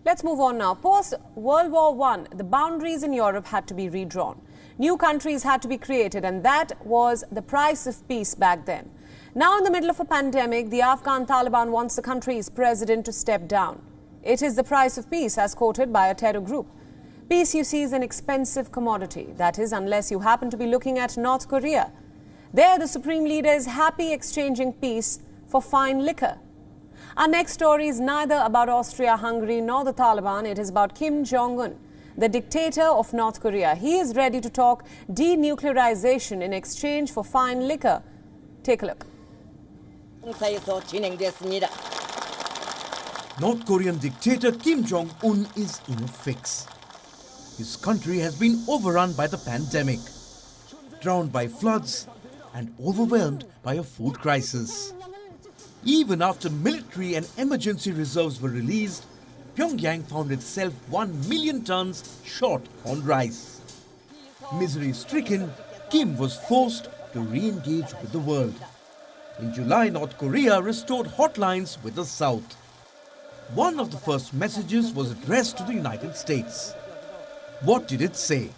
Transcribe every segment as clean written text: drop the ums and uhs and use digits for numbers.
Let's move on now. Post World War I, the boundaries in Europe had to be redrawn. New countries had to be created, and that was the price of peace back then. Now, in the middle of a pandemic, the Afghan Taliban wants the country's president to step down. It is the price of peace, as quoted by a terror group. Peace, you see, is an expensive commodity. That is, unless you happen to be looking at North Korea. There, the supreme leader is happy exchanging peace for fine liquor. Our next story is neither about Austria-Hungary nor the Taliban. It is about Kim Jong-un, the dictator of North Korea. He is ready to talk denuclearization in exchange for fine liquor. Take a look. North Korean dictator Kim Jong-un is in a fix. His country has been overrun by the pandemic, drowned by floods and overwhelmed by a food crisis. Even after military and emergency reserves were released, Pyongyang found itself 1 million tons short on rice. Misery-stricken, Kim was forced to re-engage with the world. In July, North Korea restored hotlines with the South. One of the first messages was addressed to the United States. What did it say?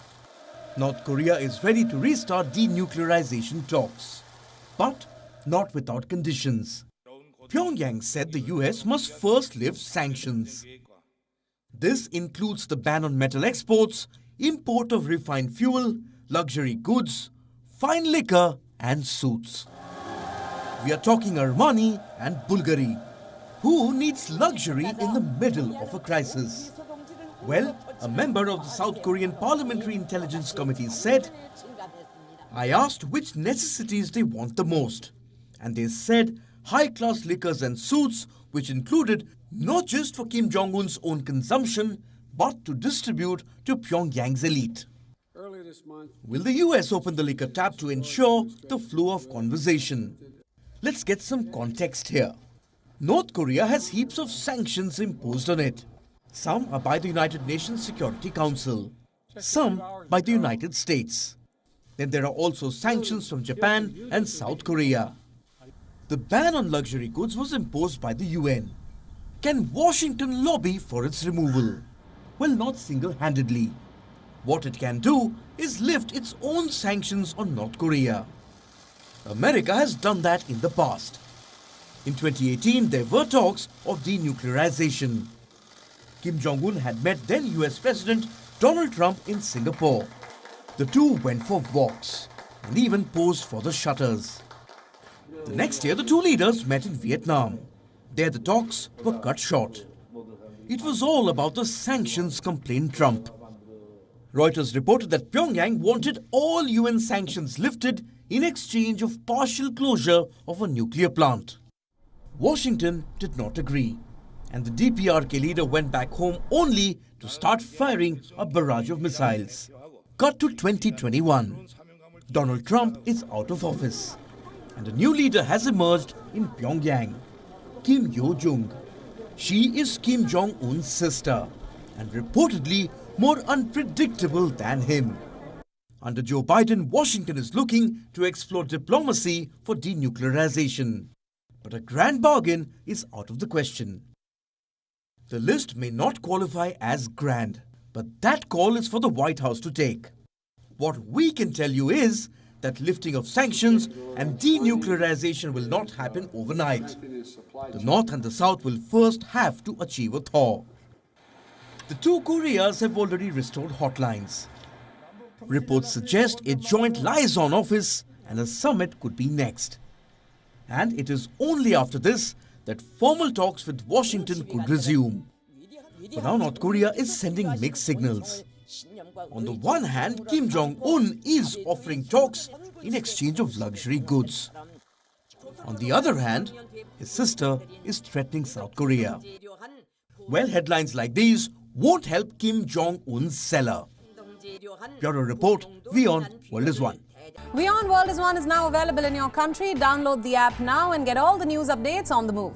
North Korea is ready to restart denuclearization talks, but not without conditions. Pyongyang said the US must first lift sanctions. This includes the ban on metal exports, import of refined fuel, luxury goods, fine liquor and suits. We are talking Armani and Bulgari. Who needs luxury in the middle of a crisis? Well, a member of the South Korean Parliamentary Intelligence Committee said, I asked which necessities they want the most, and they said high-class liquors and suits, which included not just for Kim Jong-un's own consumption, but to distribute to Pyongyang's elite. Will the US open the liquor tap to ensure the flow of conversation? Let's get some context here. North Korea has heaps of sanctions imposed on it. Some are by the United Nations Security Council, some by the United States. Then there are also sanctions from Japan and South Korea. The ban on luxury goods was imposed by the UN. Can Washington lobby for its removal? Well, not single-handedly. What it can do is lift its own sanctions on North Korea. America has done that in the past. In 2018, there were talks of denuclearization. Kim Jong-un had met then US President Donald Trump in Singapore. The two went for walks and even posed for the shutters. The next year, the two leaders met in Vietnam. There, the talks were cut short. It was all about the sanctions, complained Trump. Reuters reported that Pyongyang wanted all UN sanctions lifted in exchange of partial closure of a nuclear plant. Washington did not agree, and the DPRK leader went back home only to start firing a barrage of missiles. Cut to 2021. Donald Trump is out of office, and a new leader has emerged in Pyongyang, Kim Yo-jong. She is Kim Jong-un's sister, and reportedly more unpredictable than him. Under Joe Biden, Washington is looking to explore diplomacy for denuclearization. But a grand bargain is out of the question. The list may not qualify as grand, but that call is for the White House to take. What we can tell you is that lifting of sanctions and denuclearization will not happen overnight. The North and the South will first have to achieve a thaw. The two Koreas have already restored hotlines. Reports suggest a joint liaison office and a summit could be next. And it is only after this that formal talks with Washington could resume. For now, North Korea is sending mixed signals. On the one hand, Kim Jong-un is offering talks in exchange of luxury goods. On the other hand, his sister is threatening South Korea. Well, headlines like these won't help Kim Jong-un's cellar. Bureau Report, WION World is One. WION World is One is now available in your country. Download the app now and get all the news updates on the move.